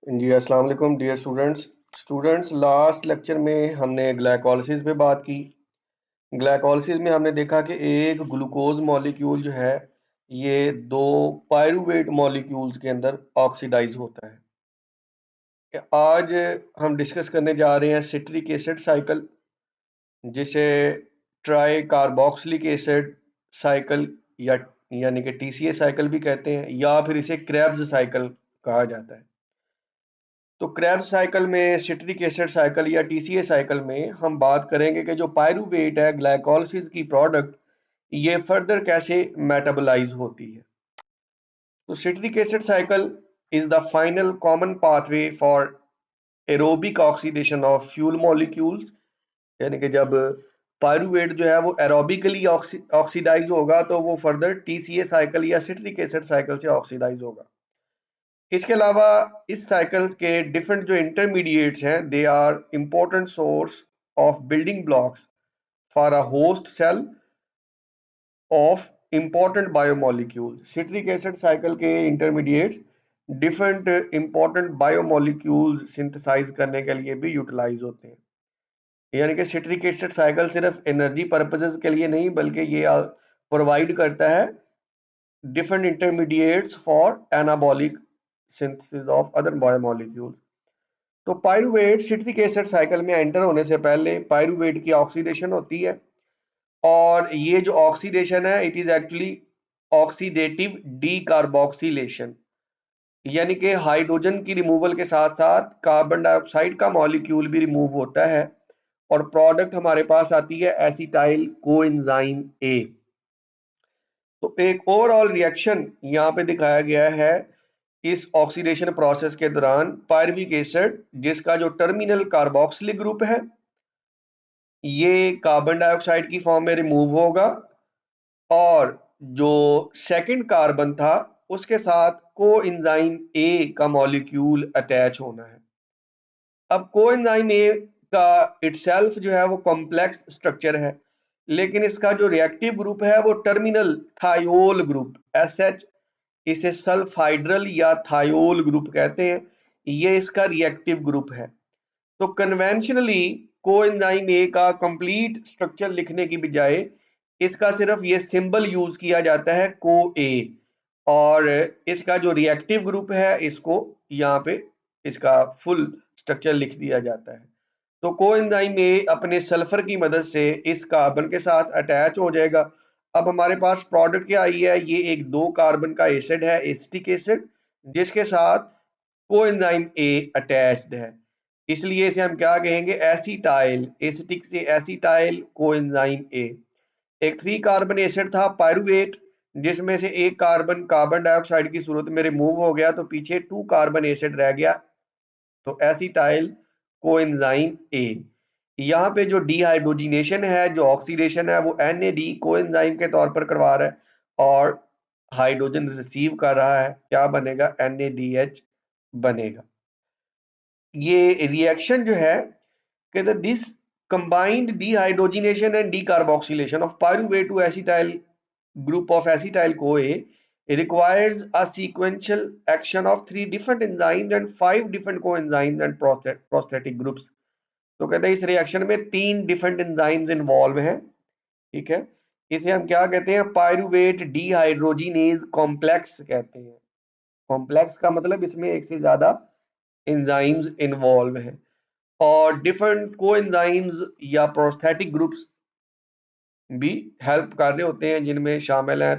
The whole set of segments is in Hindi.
जी, अस्सलाम वालेकुम डियर स्टूडेंट्स लास्ट लेक्चर में हमने ग्लाइकोलिसिस पे बात की। ग्लाइकोलिसिस में हमने देखा कि एक ग्लूकोज मॉलिक्यूल जो है ये दो पायरूवेट मॉलिक्यूल्स के अंदर ऑक्सीडाइज होता है। आज हम डिस्कस करने जा रहे हैं सिट्रिक एसिड साइकिल, जिसे ट्राई कार्बोक्सिलिक एसिड साइकिल या यानी कि टीसीए साइकिल भी कहते हैं, या फिर इसे क्रेब्स साइकिल कहा जाता है। तो क्रेब्स साइकिल में, सिट्रिक एसिड साइकिल या टीसीए साइकिल में हम बात करेंगे कि जो पायरूवेट है ग्लाइकोलिसिस की प्रोडक्ट, ये फर्दर कैसे मेटाबोलाइज होती है। तो citric acid cycle is the final common pathway for aerobic oxidation of fuel molecules, यानी कि जब पायरूवेट जो है वो एरोबिकली ऑक्सीडाइज होगा तो वो फर्दर टीसीए साइकिल या सिट्रिक एसिड साइकिल से ऑक्सीडाइज होगा। इसके अलावा इस साइकिल्स के डिफरेंट जो इंटरमीडिएट्स हैं, they are important source of building blocks for a host cell of important biomolecule. Citric acid cycle के intermediates different important biomolecules synthesise करने के लिए भी यूटिलाइज होते हैं। यानी कि सिट्रिक एसिड साइकिल सिर्फ एनर्जी पर्पसेस के लिए नहीं, बल्कि ये प्रोवाइड करता है different intermediates for anabolic synthesis of other biomolecules। तो पायरूवेट सिट्रिक एसिड साइकिल में एंटर होने से पहले पायरूवेट की ऑक्सीडेशन होती है, और ये जो ऑक्सीडेशन है it is actually oxidative decarboxylation, यानी कि हाइड्रोजन की रिमूवल के साथ साथ कार्बन डाइऑक्साइड का मॉलिक्यूल भी रिमूव होता है और प्रोडक्ट हमारे पास आती है एसिटाइल कोएंजाइम ए। तो एक ओवरऑल रिएक्शन यहाँ पे दिखाया गया है इस ऑक्सीडेशन प्रोसेस के दौरान। पायरुविक एसिड जिसका जो टर्मिनल कार्बोक्सिलिक ग्रुप है ये कार्बन डाइऑक्साइड की फॉर्म में रिमूव होगा, और जो सेकंड कार्बन था उसके साथ कोएंजाइम ए का मॉलिक्यूल अटैच होना है। अब कोएंजाइम ए का इटसेल्फ जो है वो कॉम्प्लेक्स स्ट्रक्चर है, लेकिन इसका जो रिएक्टिव ग्रुप है वो टर्मिनल थायोल ग्रुप एसएच, इसे सल्फाइड्रल या थायोल ग्रुप कहते हैं, ये इसका रिएक्टिव ग्रुप है। तो कन्वेंशनली कोएंजाइम ए का कंप्लीट स्ट्रक्चर लिखने की बजाय इसका सिर्फ ये सिंबल यूज किया जाता है को ए, और इसका जो रिएक्टिव ग्रुप है इसको यहाँ पे इसका फुल स्ट्रक्चर लिख दिया जाता है। तो कोएंजाइम ए अपने सल्फर की मदद से इस कार्बन के साथ अटैच हो जाएगा। अब हमारे पास प्रोडक्ट क्या आई है, ये एक दो कार्बन का एसिड है, एसिटिक एसिड, जिसके साथ कोएंजाइम ए अटैच्ड है, इसलिए इसे हम क्या कहेंगे, एसिटाइल, एसिटिक से एसिटाइल कोएंजाइम ए। एक 3 कार्बन एसिड था पायरुवेट, जिसमें से एक कार्बन कार्बन डाइऑक्साइड की सूरत में रिमूव हो गया तो पीछे 2 कार्बन एसिड रह गया, तो एसिटाइल कोएंजाइम ए। यहाँ पे जो डिहाइड्रोजिनेशन है, जो ऑक्सीडेशन है, वो NAD कोएंजाइम के तौर पर करवा रहा है और हाइड्रोजन रिसीव कर रहा है, क्या बनेगा, NADH बनेगा। ये रिएक्शन जो है कहते हैं this combined dehydrogenation and decarboxylation of pyruvate to acetyl group of acetyl CoA requires a sequential action of 3 different enzymes and 5 different coenzymes and prosthetic groups। तो कहते हैं इस रिएक्शन में 3 डिफरेंट एंजाइम्स इन्वॉल्व हैं, ठीक है। इसे हम क्या कहते हैं, पायरुवेट डिहाइड्रोजिनेज कॉम्प्लेक्स कहते हैं। कॉम्प्लेक्स का मतलब इसमें एक से ज्यादा एंजाइम्स इन्वॉल्व हैं, और डिफरेंट कोएंजाइम्स या प्रोस्थेटिक ग्रुप्स भी हेल्प कर रहे होते हैं, जिनमें शामिल है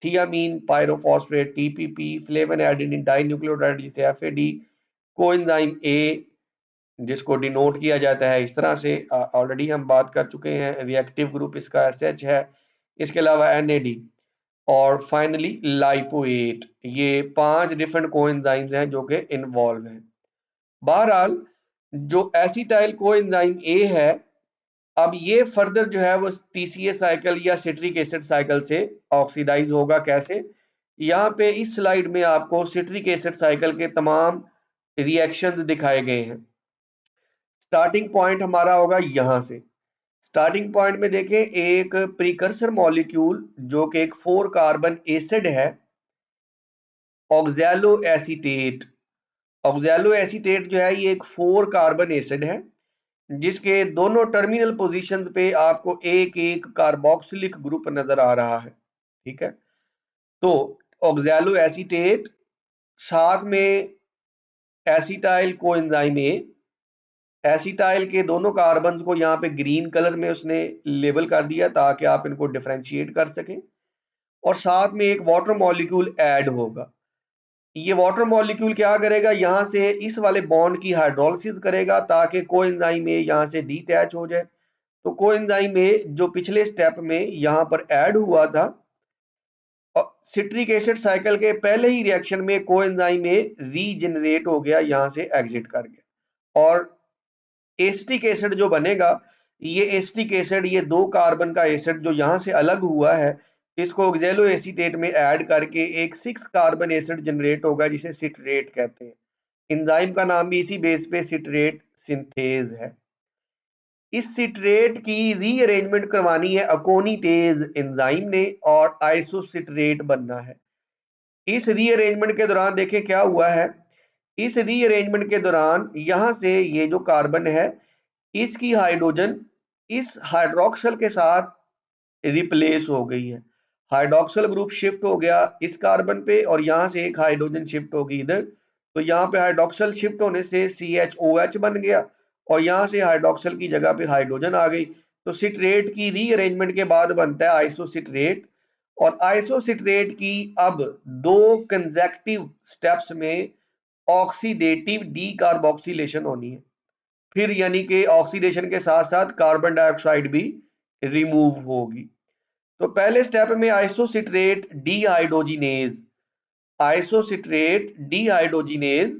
thiamine pyrophosphate, TPP, flavin adenine dinucleotide जिसे एफएडी, कोएंजाइम ए जिसको डिनोट किया जाता है इस तरह से, ऑलरेडी हम बात कर चुके हैं, रिएक्टिव ग्रुप इसका एसएच है, इसके अलावा एनएडी, और फाइनली लाइपोएट। ये 5 डिफरेंट कोएंजाइम्स हैं जो कि इन्वॉल्व हैं। बहरहाल जो एसिटाइल कोएंजाइम ए है, अब ये फर्दर जो है वो टीसीए साइकिल या सिट्रिक एसिड साइकिल से ऑक्सीडाइज होगा। कैसे, यहाँ पे इस स्लाइड में आपको सिट्रिक एसिड साइकिल के तमाम रिएक्शंस दिखाए गए हैं। स्टार्टिंग पॉइंट हमारा होगा यहाँ से। स्टार्टिंग पॉइंट में देखें, एक प्रीकर्सर मॉलिक्यूल जो कि एक 4 कार्बन एसिड है, ऑक्सैलो एसीटेट, ऑक्सैलो एसीटेट जो है ये एक 4 कार्बन एसिड है जिसके दोनों टर्मिनल पोजीशंस पे आपको एक एक कार्बोक्सिलिक ग्रुप नजर आ रहा है। ठीक है, तो ऑक्सैलो एसीटेट साथ में एसिटाइल कोएंजाइम ए, एसिटाइल के दोनों कार्बन को यहाँ पे ग्रीन कलर में उसने लेबल कर दिया ताकि आप इनको डिफरेंशिएट कर सकें, और साथ में एक वाटर मॉलिक्यूल ऐड होगा। ये वाटर मॉलिक्यूल क्या करेगा, यहाँ से इस वाले बॉन्ड की हाइड्रोलिसिस करेगा ताकि कोएंजाइम ए यहाँ से डीटैच हो जाए। तो कोएंजाइम ए जो पिछले स्टेप में यहाँ पर ऐड हुआ था, सिट्रिक एसिड साइकिल के पहले ही रिएक्शन में कोएंजाइम ए रीजनरेट हो गया, यहाँ से एग्जिट कर गया, और एसिटिक एसिड जो बनेगा, ये एसिटिक एसिड, ये 2 कार्बन का एसिड जो यहाँ से अलग हुआ है, इसको ऑक्सैलो एसीटेट में ऐड करके एक 6 कार्बन एसिड जनरेट होगा जिसे सिट्रेट कहते हैं। एंजाइम का नाम भी इसी बेस पे सिट्रेट सिंथेज है। इस सिट्रेट की रीअरेंजमेंट करवानी है अकोनिटेज एंजाइम ने और आइसोसिट्रेट बनना है। इस रीअरेंजमेंट के दौरान देखें क्या हुआ है, इस रीअरेंजमेंट के दौरान यहां से ये जो कार्बन है इसकी हाइड्रोजन इस हाइड्रोक्सल के साथ रिप्लेस हो गई है। हाइड्रोक्सल ग्रुप शिफ्ट हो गया इस कार्बन पे और यहां से एक हाइड्रोजन शिफ्ट होगी इधर, तो यहाँ पे हाइड्रोक्सल शिफ्ट होने से CHOH बन गया और यहाँ से हाइड्रोक्सल की जगह पे हाइड्रोजन आ गई। तो सिट्रेट की रीअरेंजमेंट के बाद बनता है आइसोसिट्रेट, और आइसोसिट्रेट की अब 2 कंसेक्टिव स्टेप्स में ऑक्सीडेटिव डीकार्बोक्सिलेशन होनी है। फिर यानी कि ऑक्सीडेशन के साथ साथ कार्बन डाइऑक्साइड भी रिमूव होगी। तो पहले स्टेप में आइसोसिट्रेट डीहाइड्रोजिनेज, आइसोसिट्रेट डीहाइड्रोजिनेज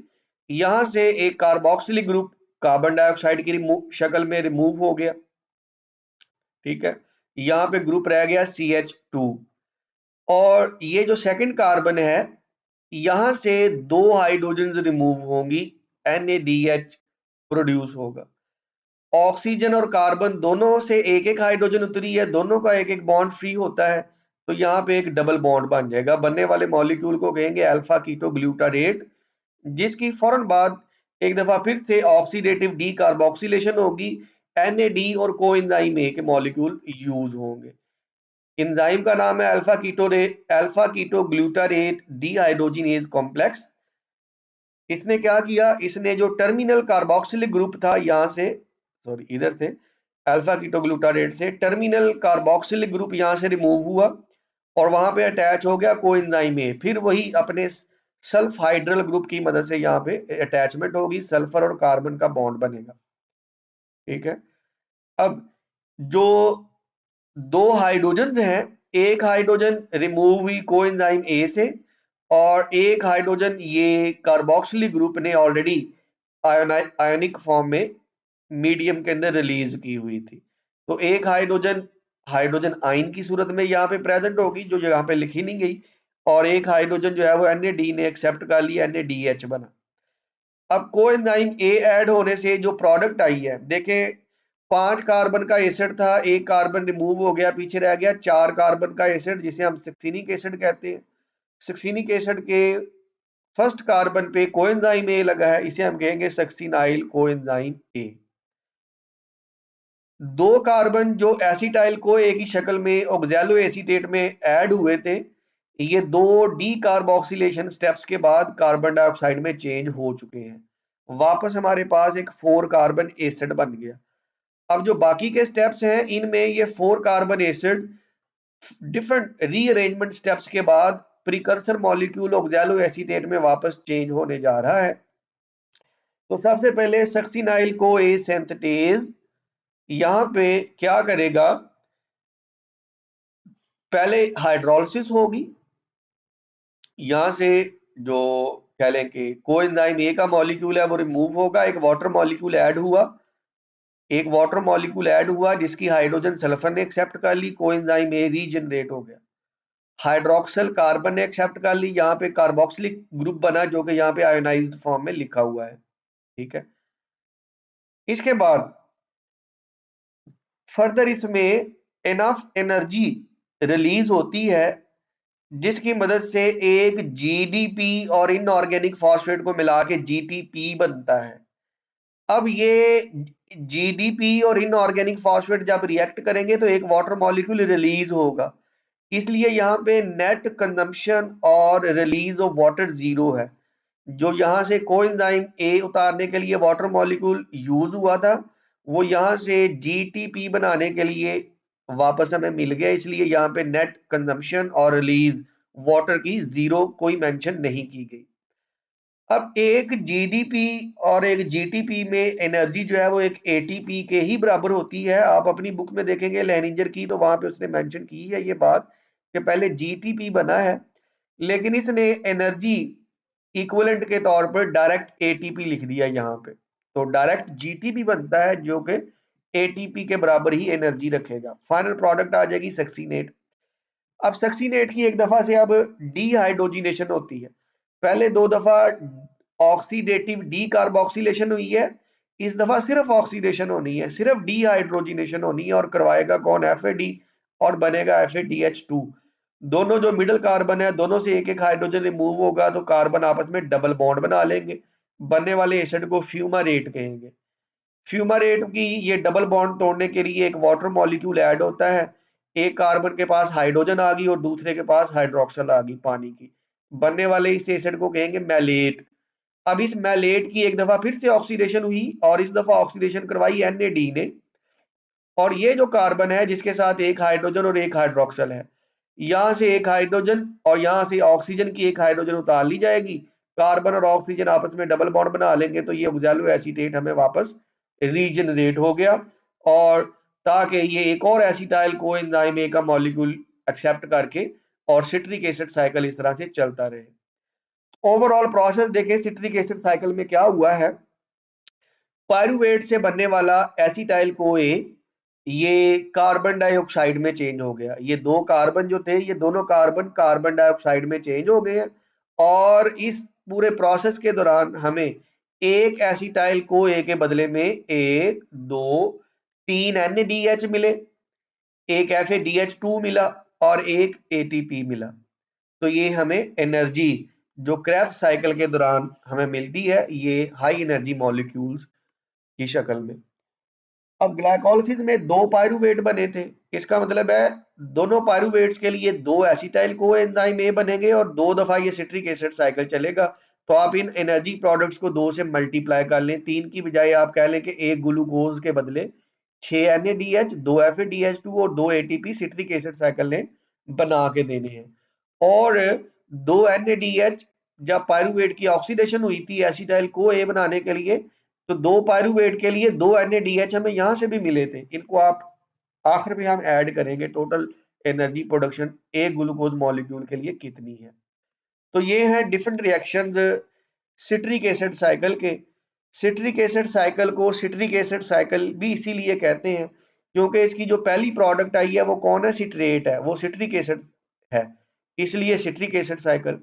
यहां से एक कार्बोक्सिलिक ग्रुप कार्बन डाइऑक्साइड की शक्ल में रिमूव हो गया। ठीक है, यहां पे ग्रुप रह गया CH2, और ये जो सेकंड कार्बन है यहां से 2 हाइड्रोजन रिमूव होंगी, NADH प्रोड्यूस होगा। ऑक्सीजन और कार्बन दोनों से एक एक हाइड्रोजन उतरी है, दोनों का एक एक बॉन्ड फ्री होता है, तो यहाँ पे एक डबल बॉन्ड बन जाएगा। बनने वाले मॉलिक्यूल को कहेंगे अल्फा कीटो ग्लूटारेट, जिसकी फौरन बाद एक दफा फिर से ऑक्सीडेटिव डीकार्बोक्सिलेशन होगी, NAD और कोएंजाइम ए के मॉलिक्यूल यूज होंगे। एंजाइम का नाम है alpha keto glutarate dehydrogenase complex. इसने क्या किया, इसने जो टर्मिनल कार्बोक्सिलिक ग्रुप था यहाँ से, सॉरी इधर से अल्फा कीटोग्लूटारेट से टर्मिनल कार्बोक्सिलिक ग्रुप यहाँ से रिमूव हुआ और वहां पे अटैच हो गया कोएंजाइम में, फिर वही अपने सल्फ हाइड्रल ग्रुप की मदद से यहाँ पे अटैचमेंट होगी, सल्फर और कार्बन का बॉन्ड बनेगा। ठीक है, अब जो 2 हाइड्रोजन हैं, एक हाइड्रोजन रिमूव हुई कोएंजाइम ए से और एक हाइड्रोजन ये कार्बोक्सिलिक ग्रुप ने ऑलरेडी आयोनिक फॉर्म में मीडियम के अंदर रिलीज की हुई थी। तो एक हाइड्रोजन हाइड्रोजन आयन की सूरत में यहाँ पे प्रेजेंट होगी जो यहाँ पे लिखी नहीं गई, और एक हाइड्रोजन जो है वो NAD ने एक्सेप्ट कर लिया, NADH बना। अब कोएंजाइम ए ऐड होने से जो प्रोडक्ट आई है, देखें 5 कार्बन का एसिड था, एक कार्बन रिमूव हो गया, पीछे रह गया 4 कार्बन का एसिड जिसे हम सक्सिनिक एसिड कहते हैं। सक्सिनिक एसिड के फर्स्ट कार्बन पे कोएंजाइम ए लगा है, इसे हम कहेंगे सक्सिनाइल कोएंजाइम ए। 2 कार्बन जो एसिटाइल को ए की शक्ल में ऑक्सैलो एसीटेट में ऐड हुए थे, ये 2 डीकार्बोक्सिलेशन स्टेप्स के बाद कार्बन डाइऑक्साइड में चेंज हो चुके हैं, वापस हमारे पास एक 4 कार्बन एसिड बन गया। अब जो बाकी के स्टेप्स हैं इनमें ये 4 carbon acid different rearrangement steps के बाद प्रिकर्सर मॉलिक्यूल ऑक्सैलो एसीटेट में वापस चेंज होने जा रहा है। तो सबसे पहले सक्सिनाइल को ए सिंथेटेज यहां पे क्या करेगा, पहले हाइड्रोलिसिस होगी, यहां से जो कह लें कि कोएंजाइम ए का मॉलिक्यूल है वो रिमूव होगा, एक वाटर मॉलिक्यूल ऐड हुआ जिसकी हाइड्रोजन सल्फर ने एक्सेप्ट कर ली, कोएंजाइम ए रीजनरेट हो गया। हाइड्रोक्सल कार्बन ने एक्सेप्ट कर ली, यहाँ पे कार्बोक्सिलिक ग्रुप बना जो कि यहाँ पे आयोनाइज्ड फॉर्म में लिखा हुआ है। ठीक है, इसके बाद फर्दर इसमें इनफ एनर्जी रिलीज होती है जिसकी मदद से एक जीडीपी और इनऑर्गेनिक फॉस्फेट को मिला के जीटीपी बनता है। अब ये जीडीपी और इनऑर्गेनिक फॉस्फेट जब रिएक्ट करेंगे तो एक वाटर मॉलिक्यूल रिलीज होगा, इसलिए यहाँ पे नेट कंजम्पशन और रिलीज ऑफ वाटर जीरो है। जो यहाँ से कोएंजाइम ए उतारने के लिए वाटर मॉलिक्यूल यूज हुआ था, वो यहाँ से जीटीपी बनाने के लिए वापस हमें मिल गया, इसलिए यहाँ पे नेट कंजम्पशन और रिलीज वाटर की जीरो कोई मेंशन नहीं की गई। अब एक जीडीपी और एक जीटीपी में एनर्जी जो है वो एक एटीपी के ही बराबर होती है। आप अपनी बुक में देखेंगे लेनिंजर की, तो वहां पे उसने मेंशन की है ये बात कि पहले जीटीपी बना है, लेकिन इसने एनर्जी इक्विवेलेंट के तौर पर डायरेक्ट एटीपी लिख दिया यहाँ पे। तो डायरेक्ट जीटीपी बनता है जो कि एटीपी के बराबर ही एनर्जी रखेगा। फाइनल प्रोडक्ट आ जाएगी सक्सीनेट। अब सक्सीनेट की एक दफा से अब डीहाइड्रोजिनेशन होती है। पहले दो दफा ऑक्सीडेटिव डी कार्बोक्सिलेशन हुई है, इस दफा सिर्फ ऑक्सीडेशन होनी है, सिर्फ डीहाइड्रोजिनेशन होनी है, और करवाएगा कौन? एफएडी, और बनेगा FADH2। दोनों जो मिडिल कार्बन है दोनों से एक एक हाइड्रोजन रिमूव होगा तो कार्बन आपस में डबल बॉन्ड बना लेंगे। बनने वाले एसिड को फ्यूमारेट कहेंगे। फ्यूमारेट की ये डबल बॉन्ड तोड़ने के लिए एक वाटर मॉलिक्यूल ऐड होता है। एक कार्बन के पास हाइड्रोजन आ गई और दूसरे के पास हाइड्रोक्सल आ गई पानी की। बनने वाले इस एसिड को कहेंगे मैलेट। अब इस मैलेट की एक दफा फिर से ऑक्सीडेशन हुई और इस दफा ऑक्सीडेशन करवाई NAD ने, और ये जो कार्बन है जिसके साथ एक हाइड्रोजन और एक हाइड्रोक्सल है, यहां से एक हाइड्रोजन और यहां से ऑक्सीजन की एक हाइड्रोजन उतार ली जाएगी। कार्बन और ऑक्सीजन आपस में डबल बॉन्ड बना लेंगे तो ये ऑक्सैलो एसीटेट हमें वापस रीजनरेट हो गया, और ताकि ये एक और एसिटाइल कोएंजाइम ए का मॉलिक्यूल एक्सेप्ट करके और सिट्रिक एसिड साइकिल इस तरह से चलता रहे। ओवरऑल प्रोसेस देखें सिट्रिक एसिड साइकिल में क्या हुआ है। पायरुवेट से बनने वाला एसिटाइल कोए ये कार्बन डाइऑक्साइड में चेंज हो गया। ये दो कार्बन जो थे ये दोनों कार्बन कार्बन डाइऑक्साइड में चेंज हो गए हैं, और इस पूरे प्रोसेस के दौरान हमें एक एसिटाइल कोए के बदले में एक दो तीन NADH मिले, एक FADH2 मिला और एक ATP मिला। तो ये हमें एनर्जी जो क्रेब्स साइकिल के दौरान हमें मिलती है ये हाई एनर्जी मॉलिक्यूल्स की शक्ल में। अब ग्लाइकोलिसिस में दो पायरुवेट बने थे, इसका मतलब है दोनों पायरुवेट्स के लिए दो एसिटाइल कोएंजाइम ए बनेंगे और दो दफा ये सिट्रिक एसिड साइकिल चलेगा। तो आप इन एनर्जी प्रोडक्ट्स को दो से मल्टीप्लाई कर लें, तीन की बजाय आप कह लें कि एक ग्लूकोज के बदले 6 NADH, 2 FADH2 और 2 ATP सिट्रिक एसिड साइकिल ने बना के देने हैं। और 2 NADH जब पायरुवेट की ऑक्सीडेशन हुई थी एसिटाइल को ए बनाने के लिए, तो दो पायरुवेट के लिए 2 NADH हमें यहां से भी मिले थे। इनको आप आखिर में हम ऐड करेंगे, टोटल एनर्जी प्रोडक्शन एक ग्लूकोज मॉलिक्यूल के लिए कितनी है। तो ये है different reactions citric acid cycle के। सिट्रिक एसिड साइकिल को सिट्रिक एसिड साइकिल भी इसीलिए कहते हैं क्योंकि इसकी जो पहली प्रोडक्ट आई है वो कौन है? सिट्रेट है, वो सिट्रिक एसिड है, इसलिए citric acid cycle.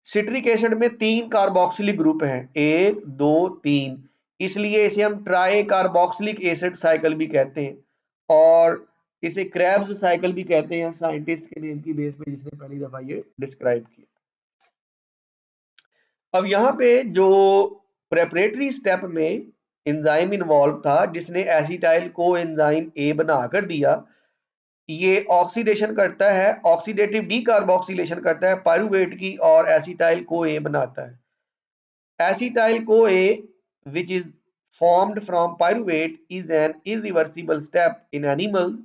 Citric acid में तीन कार्बोक्सिलिक ग्रुप हैं, एक दो तीन, इसलिए इसे हम ट्राई कार्बोक्सिलिक एसिड साइकिल भी कहते हैं, और इसे क्रेब्स साइकिल भी कहते हैं साइंटिस्ट के नेम की बेस पे जिसने पहली दफा ये डिस्क्राइब किया। अब यहाँ पे जो प्रेपरेटरी स्टेप में एंजाइम इन्वॉल्व था जिसने एसिटाइल को एंजाइम ए बना कर दिया, ये ऑक्सीडेशन करता है, ऑक्सीडेटिव डीकार्बोक्सिलेशन करता है पायरुवेट की और एसिटाइल को ए बनाता है। Acetyl CoA, which is formed from pyruvate, is an irreversible step in animals.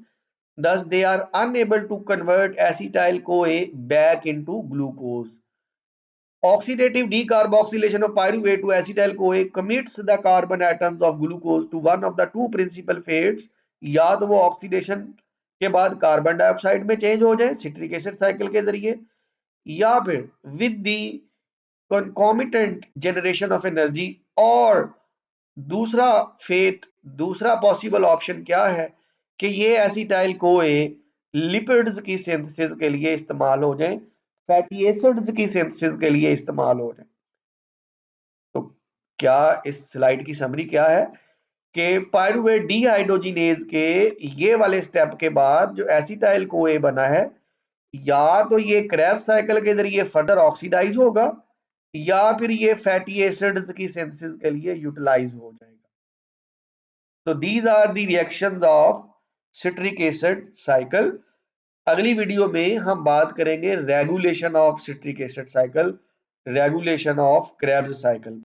Thus, they are unable to convert acetyl CoA back into glucose. Oxidative decarboxylation of pyruvate to acetyl CoA commits the carbon atoms of glucose to one of the two principal fates. या तो वो ऑक्सीडेशन के बाद कार्बन डाइऑक्साइड में चेंज हो जाए सिट्रिक एसिड साइकिल के जरिए, या फिर with the concomitant generation of energy, और दूसरा फेट दूसरा पॉसिबल ऑप्शन क्या है कि ये एसिटाइल कोए लिपिड्स की सिंथेसिस के लिए इस्तेमाल हो जाए, फैटी एसिड्स की सिंथेसिस के लिए इस्तेमाल हो जाए। तो क्या इस स्लाइड की समरी क्या है कि पायरुवेट डीहाइड्रोजिनेज के ये वाले स्टेप के बाद जो एसिटाइल कोए बना है या तो ये क्रेब्स साइकिल के जरिए फर्दर ऑक्सीडाइज होगा या फिर ये फैटी एसिड्स की सिंथेसिस के लिए यूटिलाइज हो जाएगा। तो these are the reactions of citric acid cycle. अगली वीडियो में हम बात करेंगे regulation of citric acid cycle, regulation of Krebs cycle.